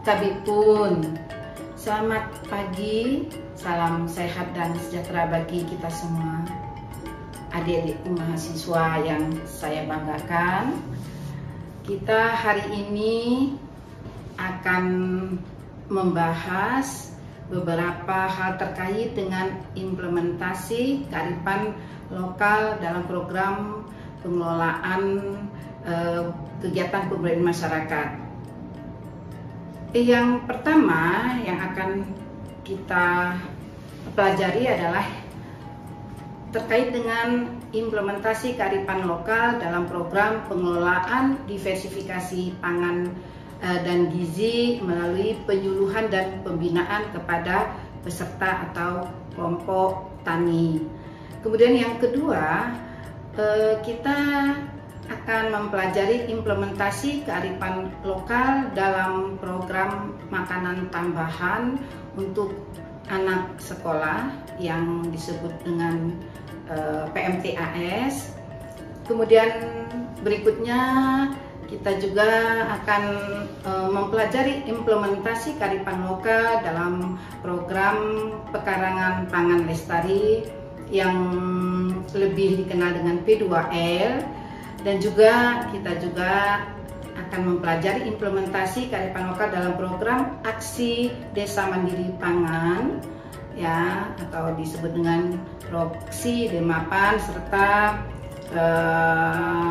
Kabipun, selamat pagi, salam sehat dan sejahtera bagi kita semua. Adik-adik mahasiswa yang saya banggakan, kita hari ini akan membahas beberapa hal terkait dengan implementasi kearifan lokal dalam program pengelolaan kegiatan pemberdayaan masyarakat. Yang pertama yang akan kita pelajari adalah terkait dengan implementasi kearifan lokal dalam program pengelolaan diversifikasi pangan dan gizi melalui penyuluhan dan pembinaan kepada peserta atau kelompok tani. Kemudian yang kedua, kita akan mempelajari implementasi kearifan lokal dalam program makanan tambahan untuk anak sekolah yang disebut dengan PMTAS. Kemudian berikutnya kita juga akan mempelajari implementasi kearifan lokal dalam program pekarangan pangan lestari yang lebih dikenal dengan P2L. Dan juga kita akan mempelajari implementasi kearifan lokal dalam program aksi Desa Mandiri Pangan, ya, atau disebut dengan Proksi Demapan, serta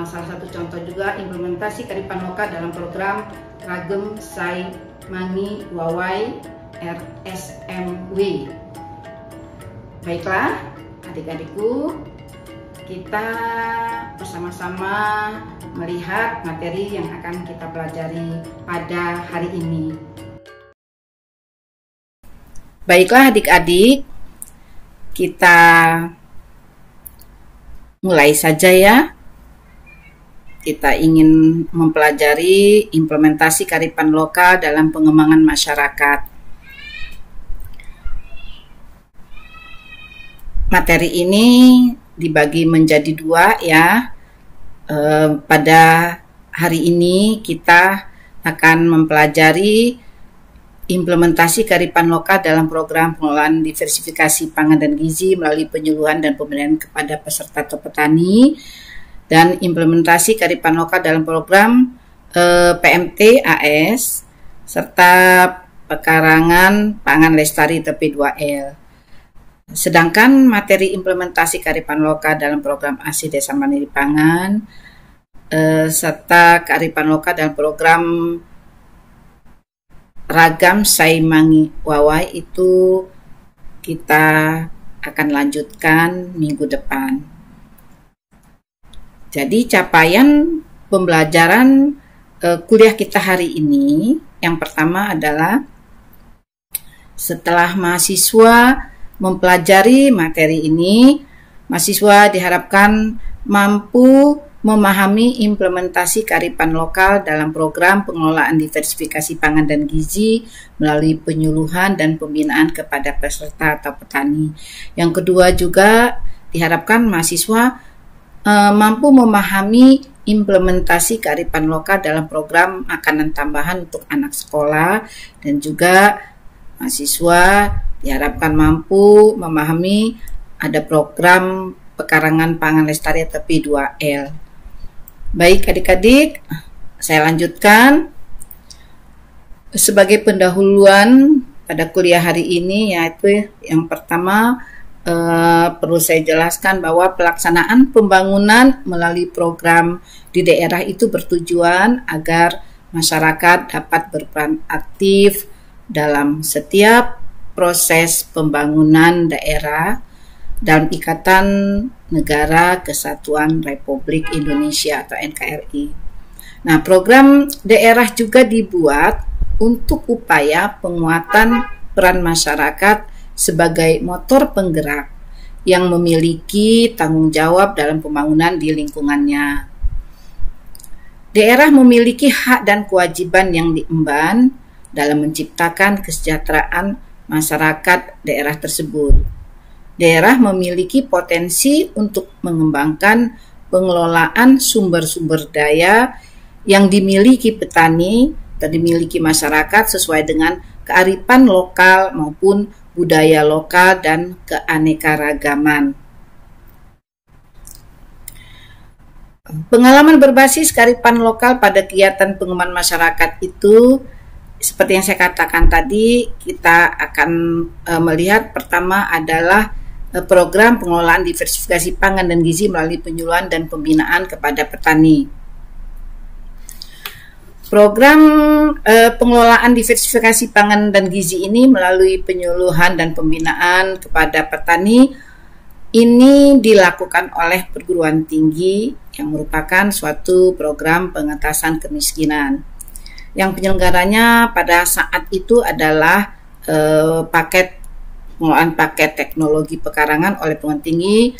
salah satu contoh juga implementasi kearifan lokal dalam program Ragem Sai Mangi Wawai RSMW. Baiklah adik-adikku, kita bersama-sama melihat materi yang akan kita pelajari pada hari ini. Baiklah adik-adik, kita mulai saja ya. Kita ingin mempelajari implementasi kearifan lokal dalam pengembangan masyarakat. Materi ini dibagi menjadi dua ya. Pada hari ini kita akan mempelajari implementasi kearifan lokal dalam program pengelolaan diversifikasi pangan dan gizi melalui penyuluhan dan pembinaan kepada peserta atau petani, dan implementasi kearifan lokal dalam program PMTAS serta pekarangan pangan lestari atau P2L. Sedangkan materi implementasi kearifan lokal dalam program ASI Desa Mandiri Pangan serta kearifan lokal dalam program Ragam Sai Mangi Wawai itu kita akan lanjutkan minggu depan. Jadi capaian pembelajaran kuliah kita hari ini, yang pertama adalah setelah mahasiswa mempelajari materi ini, mahasiswa diharapkan mampu memahami implementasi kearifan lokal dalam program pengelolaan diversifikasi pangan dan gizi melalui penyuluhan dan pembinaan kepada peserta atau petani. Yang kedua juga diharapkan mahasiswa mampu memahami implementasi kearifan lokal dalam program makanan tambahan untuk anak sekolah, dan juga mahasiswa diharapkan mampu memahami ada program pekarangan pangan lestari atau P2L. Baik adik-adik, saya lanjutkan. Sebagai pendahuluan pada kuliah hari ini, yaitu yang pertama perlu saya jelaskan bahwa pelaksanaan pembangunan melalui program di daerah itu bertujuan agar masyarakat dapat berperan aktif dalam setiap proses pembangunan daerah dalam Ikatan Negara Kesatuan Republik Indonesia atau NKRI. Nah, program daerah juga dibuat untuk upaya penguatan peran masyarakat sebagai motor penggerak yang memiliki tanggung jawab dalam pembangunan di lingkungannya. Daerah memiliki hak dan kewajiban yang diemban dalam menciptakan kesejahteraan masyarakat daerah tersebut. Daerah memiliki potensi untuk mengembangkan pengelolaan sumber-sumber daya yang dimiliki petani atau dimiliki masyarakat sesuai dengan kearifan lokal maupun budaya lokal dan keanekaragaman. Pengalaman berbasis kearifan lokal pada kegiatan pengembangan masyarakat itu, seperti yang saya katakan tadi, kita akan melihat pertama adalah program pengelolaan diversifikasi pangan dan gizi melalui penyuluhan dan pembinaan kepada petani. Program pengelolaan diversifikasi pangan dan gizi ini melalui penyuluhan dan pembinaan kepada petani ini dilakukan oleh perguruan tinggi yang merupakan suatu program pengentasan kemiskinan. Yang penyelenggaranya pada saat itu adalah pengelolaan paket teknologi pekarangan oleh perguruan tinggi.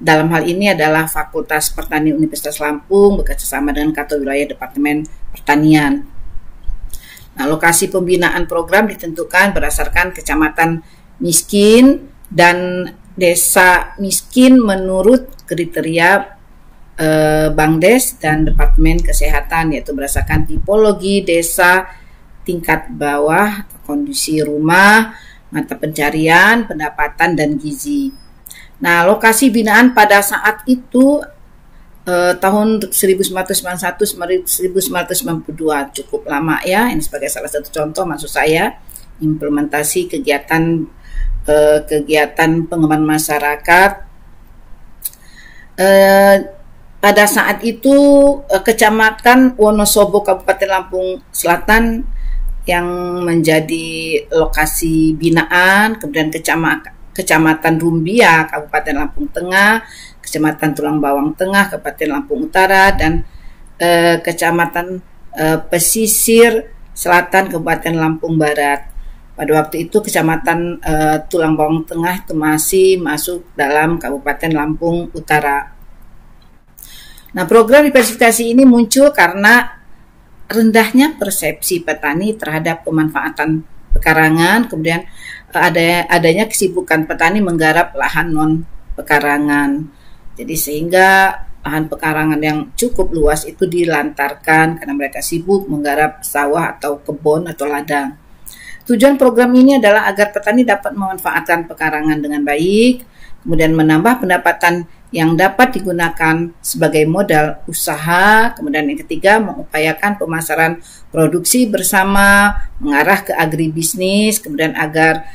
Dalam hal ini adalah Fakultas Pertanian Universitas Lampung bekerjasama dengan Kantor Wilayah Departemen Pertanian. Nah, lokasi pembinaan program ditentukan berdasarkan kecamatan miskin dan desa miskin menurut kriteria Bangdes dan Departemen Kesehatan, yaitu berdasarkan tipologi desa, tingkat bawah, kondisi rumah, mata pencarian, pendapatan, dan gizi. Nah, lokasi binaan pada saat itu tahun 1991-1992 cukup lama ya. Ini sebagai salah satu contoh maksud saya implementasi kegiatan pengembangan masyarakat. Pada saat itu Kecamatan Wonosobo Kabupaten Lampung Selatan yang menjadi lokasi binaan, kemudian Kecamatan Rumbia Kabupaten Lampung Tengah, Kecamatan Tulang Bawang Tengah Kabupaten Lampung Utara, dan Kecamatan Pesisir Selatan Kabupaten Lampung Barat. Pada waktu itu Kecamatan Tulang Bawang Tengah itu masih masuk dalam Kabupaten Lampung Utara. Nah, program diversifikasi ini muncul karena rendahnya persepsi petani terhadap pemanfaatan pekarangan, kemudian adanya kesibukan petani menggarap lahan non pekarangan. Jadi sehingga lahan pekarangan yang cukup luas itu dilantarkan karena mereka sibuk menggarap sawah atau kebun atau ladang. Tujuan program ini adalah agar petani dapat memanfaatkan pekarangan dengan baik, kemudian menambah pendapatan yang dapat digunakan sebagai modal usaha. Kemudian yang ketiga, mengupayakan pemasaran produksi bersama, mengarah ke agribisnis, kemudian agar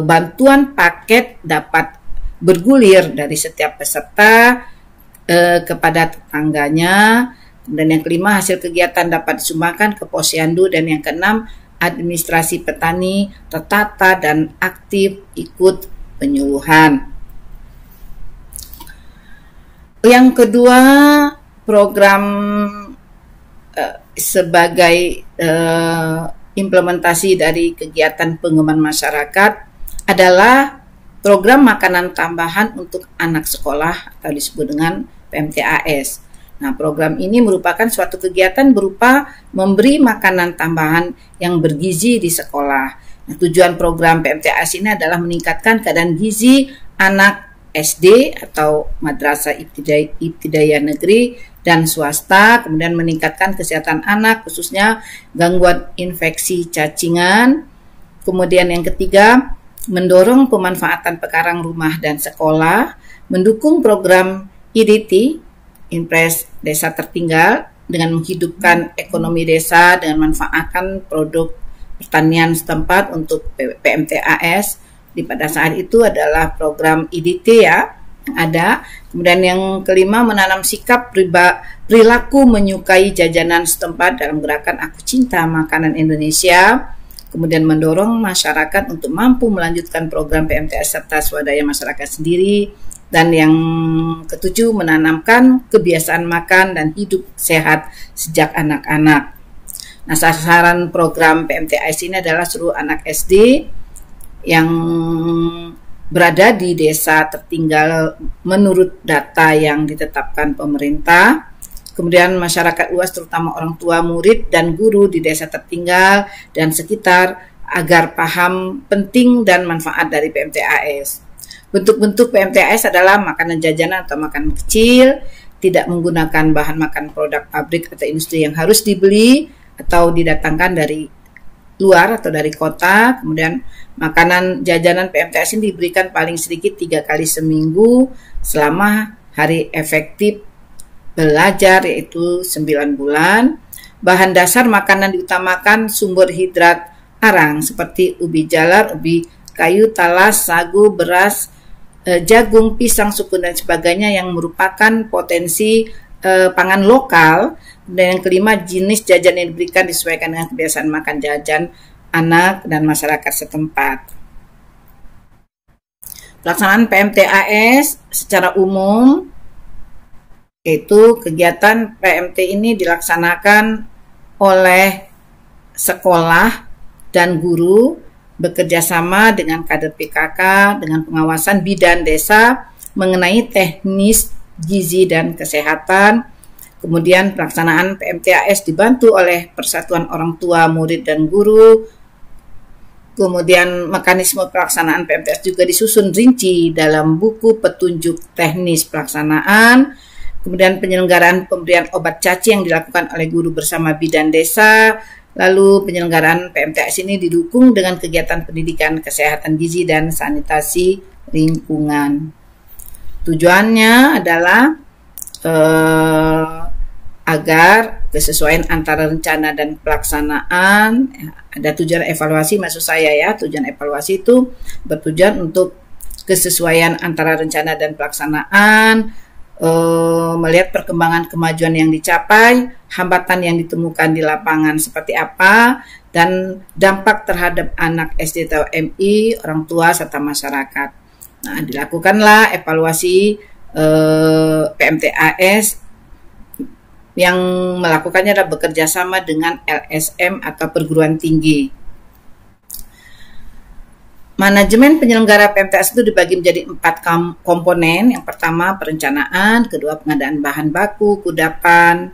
bantuan paket dapat bergulir dari setiap peserta kepada tetangganya. Kemudian yang kelima, hasil kegiatan dapat disumbangkan ke posyandu, dan yang keenam, administrasi petani tertata dan aktif ikut penyuluhan. Yang kedua, program sebagai implementasi dari kegiatan pengembangan masyarakat adalah program makanan tambahan untuk anak sekolah atau disebut dengan PMTAS. Nah, program ini merupakan suatu kegiatan berupa memberi makanan tambahan yang bergizi di sekolah. Nah, tujuan program PMTAS ini adalah meningkatkan keadaan gizi anak SD atau Madrasah Ibtidaiyah Negeri dan swasta, kemudian meningkatkan kesehatan anak khususnya gangguan infeksi cacingan. Kemudian yang ketiga, mendorong pemanfaatan pekarang rumah dan sekolah, mendukung program IDT, Impres Desa Tertinggal, dengan menghidupkan ekonomi desa dengan memanfaatkan produk pertanian setempat untuk PMTAS. Pada saat itu adalah program IDT ya yang ada. Kemudian yang kelima, menanam sikap perilaku menyukai jajanan setempat dalam gerakan Aku Cinta Makanan Indonesia. Kemudian mendorong masyarakat untuk mampu melanjutkan program PMTAS serta swadaya masyarakat sendiri. Dan yang ketujuh, menanamkan kebiasaan makan dan hidup sehat sejak anak-anak. Nah, sasaran program PMTAS ini adalah seluruh anak SD yang berada di desa tertinggal menurut data yang ditetapkan pemerintah. Kemudian masyarakat luas terutama orang tua, murid, dan guru di desa tertinggal dan sekitar agar paham penting dan manfaat dari PMTAS. Bentuk-bentuk PMTAS adalah makanan jajanan atau makanan kecil, tidak menggunakan bahan makan produk pabrik atau industri yang harus dibeli, atau didatangkan dari luar atau dari kota. Kemudian makanan jajanan PMTAS ini diberikan paling sedikit 3 kali seminggu selama hari efektif belajar, yaitu 9 bulan. Bahan dasar makanan diutamakan sumber hidrat arang seperti ubi jalar, ubi kayu, talas, sagu, beras, jagung, pisang, sukun dan sebagainya yang merupakan potensi pangan lokal. Dan yang kelima, jenis jajan yang diberikan disesuaikan dengan kebiasaan makan jajan anak dan masyarakat setempat. Pelaksanaan PMTAS secara umum, yaitu kegiatan PMT ini dilaksanakan oleh sekolah dan guru bekerja sama dengan kader PKK dengan pengawasan bidan desa mengenai teknis gizi dan kesehatan. Kemudian pelaksanaan PMTAS dibantu oleh Persatuan Orang Tua, Murid dan Guru. Kemudian mekanisme pelaksanaan PMTAS juga disusun rinci dalam buku petunjuk teknis pelaksanaan. Kemudian penyelenggaraan pemberian obat cacing yang dilakukan oleh guru bersama bidan desa. Lalu penyelenggaraan PMTAS ini didukung dengan kegiatan pendidikan kesehatan gizi dan sanitasi lingkungan. Tujuannya adalah agar kesesuaian antara rencana dan pelaksanaan, ada tujuan evaluasi maksud saya ya, tujuan evaluasi itu bertujuan untuk kesesuaian antara rencana dan pelaksanaan, melihat perkembangan kemajuan yang dicapai, hambatan yang ditemukan di lapangan seperti apa, dan dampak terhadap anak SD atau MI, orang tua serta masyarakat. Nah, dilakukanlah evaluasi PMTAS yang melakukannya adalah bekerja sama dengan LSM atau perguruan tinggi. Manajemen penyelenggara PMTAS itu dibagi menjadi 4 komponen. Yang pertama perencanaan, kedua pengadaan bahan baku, kudapan,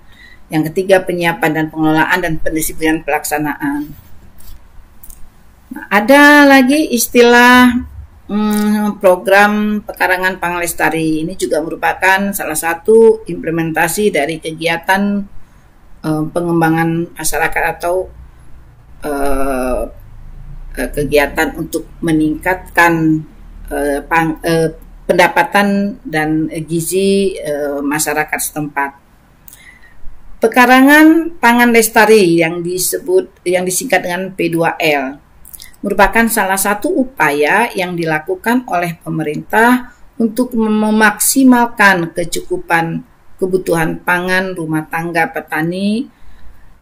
yang ketiga penyiapan dan pengelolaan dan pendisiplinan pelaksanaan. Nah, ada lagi istilah program pekarangan pangan lestari. Ini juga merupakan salah satu implementasi dari kegiatan pengembangan masyarakat atau kegiatan untuk meningkatkan pendapatan dan gizi masyarakat setempat. Pekarangan pangan lestari yang disingkat dengan P2L merupakan salah satu upaya yang dilakukan oleh pemerintah untuk memaksimalkan kecukupan kebutuhan pangan rumah tangga petani.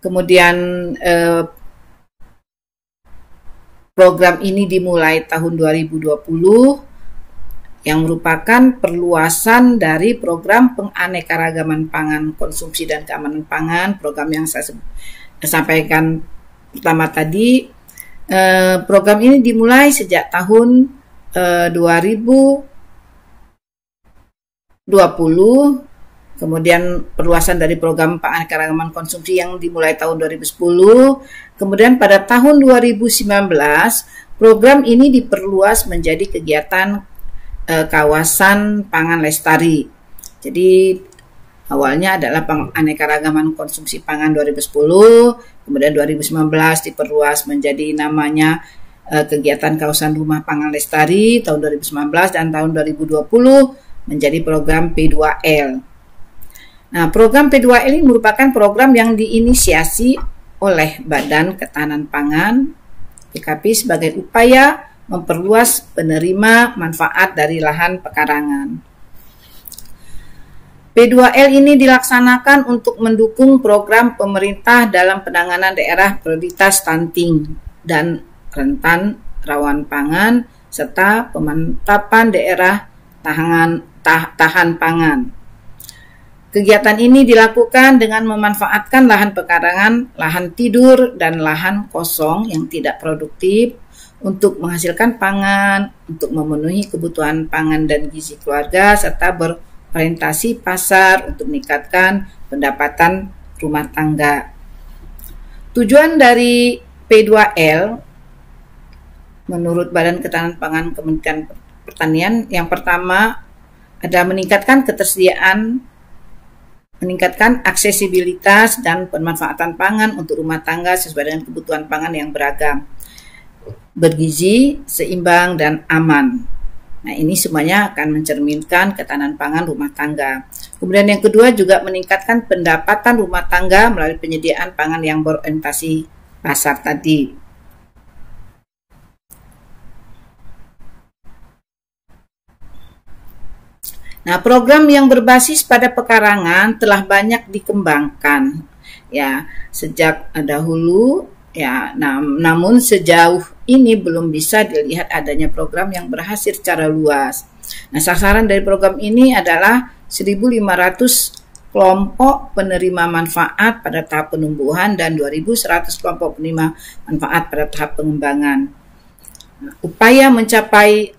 Kemudian program ini dimulai tahun 2020 yang merupakan perluasan dari program penganekaragaman pangan, konsumsi dan keamanan pangan, program yang saya sampaikan pertama tadi. Program ini dimulai sejak tahun 2020, kemudian perluasan dari program penganekaragaman konsumsi yang dimulai tahun 2010, kemudian pada tahun 2019 program ini diperluas menjadi kegiatan kawasan pangan lestari. Jadi awalnya adalah penganekaragaman konsumsi pangan 2010, kemudian 2019 diperluas menjadi namanya kegiatan kawasan rumah pangan lestari tahun 2019, dan tahun 2020 menjadi program P2L. Nah, program P2L ini merupakan program yang diinisiasi oleh Badan Ketahanan Pangan BKP sebagai upaya memperluas penerima manfaat dari lahan pekarangan. P2L ini dilaksanakan untuk mendukung program pemerintah dalam penanganan daerah prioritas stunting dan rentan rawan pangan, serta pemantapan daerah tahan pangan. Kegiatan ini dilakukan dengan memanfaatkan lahan pekarangan, lahan tidur, dan lahan kosong yang tidak produktif untuk menghasilkan pangan, untuk memenuhi kebutuhan pangan dan gizi keluarga, serta orientasi pasar untuk meningkatkan pendapatan rumah tangga. Tujuan dari P2L menurut Badan Ketahanan Pangan Kementerian Pertanian yang pertama adalah meningkatkan ketersediaan meningkatkan aksesibilitas dan pemanfaatan pangan untuk rumah tangga sesuai dengan kebutuhan pangan yang beragam, bergizi, seimbang, dan aman. Nah, ini semuanya akan mencerminkan ketahanan pangan rumah tangga. Kemudian yang kedua juga meningkatkan pendapatan rumah tangga melalui penyediaan pangan yang berorientasi pasar tadi. Nah, program yang berbasis pada pekarangan telah banyak dikembangkan ya sejak dahulu ya. Namun sejauh ini belum bisa dilihat adanya program yang berhasil secara luas. Nah, sasaran dari program ini adalah 1.500 kelompok penerima manfaat pada tahap penumbuhan dan 2.100 kelompok penerima manfaat pada tahap pengembangan. Nah, upaya mencapai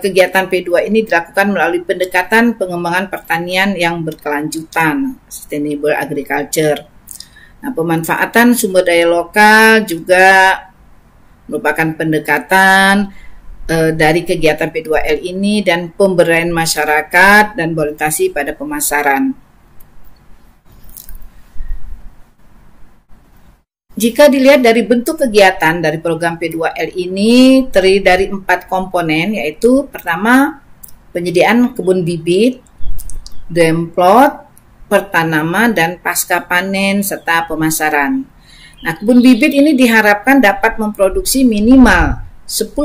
kegiatan P2 ini dilakukan melalui pendekatan pengembangan pertanian yang berkelanjutan, sustainable agriculture. Nah, pemanfaatan sumber daya lokal juga merupakan pendekatan dari kegiatan P2L ini dan pemberdayaan masyarakat dan berorientasi pada pemasaran. Jika dilihat dari bentuk kegiatan dari program P2L ini terdiri dari 4 komponen, yaitu pertama penyediaan kebun bibit, demplot, pertanaman, dan pasca panen serta pemasaran. Nah, kebun bibit ini diharapkan dapat memproduksi minimal 10.000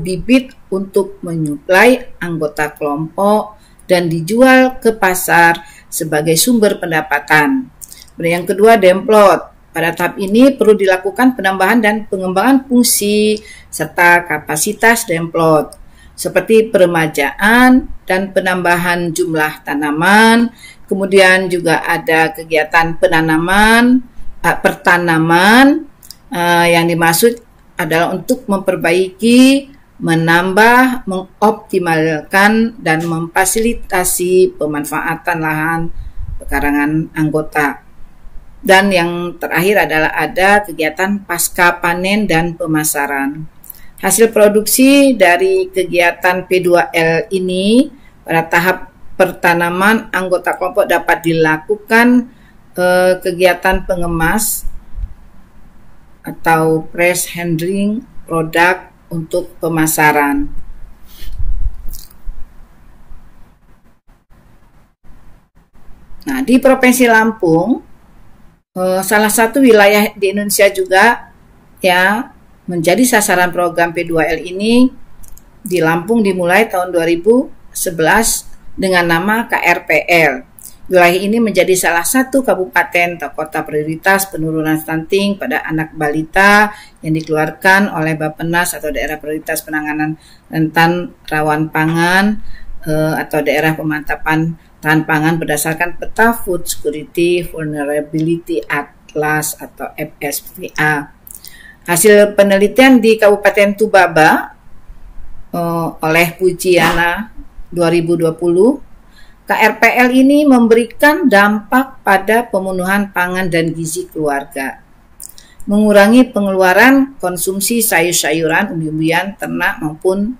bibit untuk menyuplai anggota kelompok dan dijual ke pasar sebagai sumber pendapatan. Yang kedua, demplot. Pada tahap ini perlu dilakukan penambahan dan pengembangan fungsi serta kapasitas demplot seperti peremajaan dan penambahan jumlah tanaman. Kemudian juga ada kegiatan pertanaman yang dimaksud adalah untuk memperbaiki, menambah, mengoptimalkan dan memfasilitasi pemanfaatan lahan pekarangan anggota. Dan yang terakhir adalah ada kegiatan pasca panen dan pemasaran. Hasil produksi dari kegiatan P2L ini pada tahap pertanaman anggota kelompok dapat dilakukan kegiatan pengemas atau press handling produk untuk pemasaran. Nah, di Provinsi Lampung, salah satu wilayah di Indonesia juga ya menjadi sasaran program P2L ini di Lampung dimulai tahun 2011 dengan nama KRPL. Wilayah ini menjadi salah satu kabupaten atau kota prioritas penurunan stunting pada anak balita yang dikeluarkan oleh Bappenas atau daerah prioritas penanganan rentan rawan pangan atau daerah pemantapan tahan pangan berdasarkan peta Food Security Vulnerability Atlas atau FSVA. Hasil penelitian di Kabupaten Tubaba oleh Pujiana 2020, KRPL ini memberikan dampak pada pemenuhan pangan dan gizi keluarga, mengurangi pengeluaran konsumsi sayur-sayuran, umbi-umbian, ternak maupun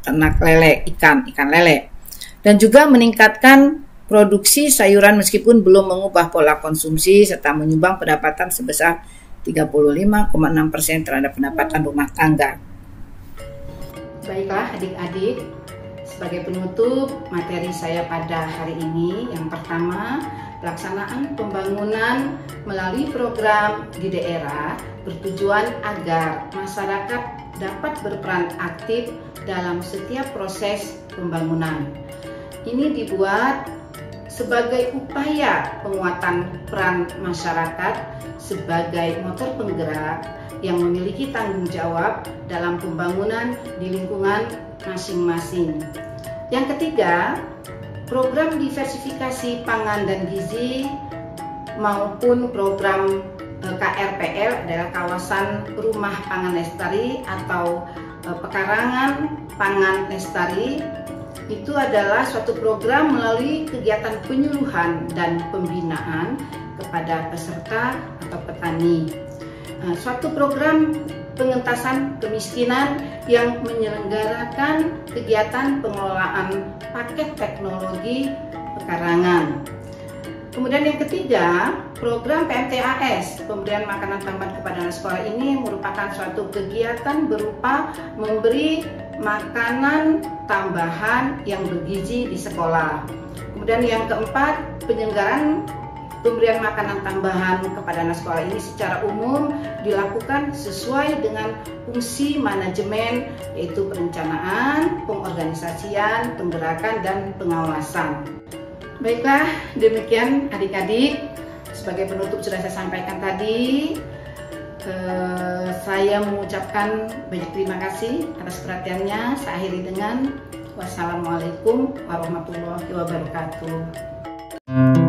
ternak lele, ikan lele, dan juga meningkatkan produksi sayuran meskipun belum mengubah pola konsumsi serta menyumbang pendapatan sebesar 35,6% terhadap pendapatan rumah tangga. Baiklah adik-adik, sebagai penutup materi saya pada hari ini, yang pertama, pelaksanaan pembangunan melalui program di daerah bertujuan agar masyarakat dapat berperan aktif dalam setiap proses pembangunan. Ini dibuat sebagai upaya penguatan peran masyarakat sebagai motor penggerak yang memiliki tanggung jawab dalam pembangunan di lingkungan masing-masing. Yang ketiga, program diversifikasi pangan dan gizi maupun program KRPL adalah kawasan rumah pangan lestari atau pekarangan pangan lestari. Itu adalah suatu program melalui kegiatan penyuluhan dan pembinaan kepada peserta atau petani. Suatu program pengentasan kemiskinan yang menyelenggarakan kegiatan pengelolaan paket teknologi pekarangan. Kemudian yang ketiga, program PMTAS, pemberian makanan tambahan kepada anak sekolah ini merupakan suatu kegiatan berupa memberi makanan tambahan yang bergizi di sekolah. Kemudian yang keempat, penyelenggaraan pemberian makanan tambahan kepada anak sekolah ini secara umum dilakukan sesuai dengan fungsi manajemen, yaitu perencanaan, pengorganisasian, penggerakan, dan pengawasan. Baiklah, demikian adik-adik, sebagai penutup sudah saya sampaikan tadi. Saya mengucapkan banyak terima kasih atas perhatiannya. Saya akhiri dengan wassalamualaikum warahmatullahi wabarakatuh.